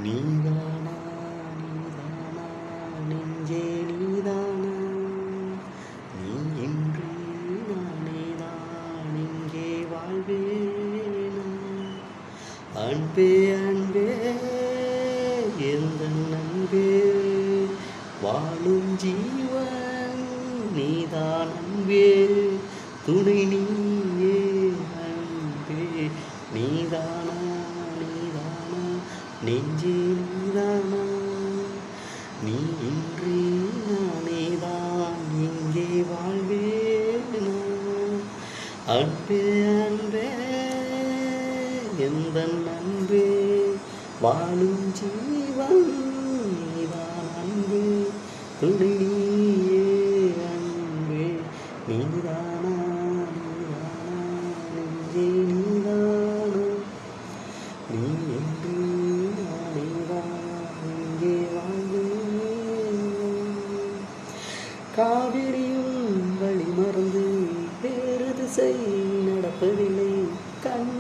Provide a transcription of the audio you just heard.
நீதானா நீதானா நெஞ்சே நீதானா நீ இன்றி நானேதான் இங்கே வாழ்வேனா அன்பே அன்பே எந்த அன்பே வாழும் ஜீவன் நீதான் அன்பே துணை நீயே அன்பே நீதானா நீதானா நெஞ்சே நீதானா நீ இன்றி நானேதான் இங்கே வாழ்வேனா அன்பே அன்பே எந்த அன்பே வாழும் ஜீவன் நீதான் அன்பே துணை நீயே அன்பே நீதானா நீதானா நெஞ்சே நீதானா நீ என்று நானேதான் இங்கே வாழ்வேன் காவிரியும் வழி மறந்து வேறு திசை நடப்பதில்லை கண்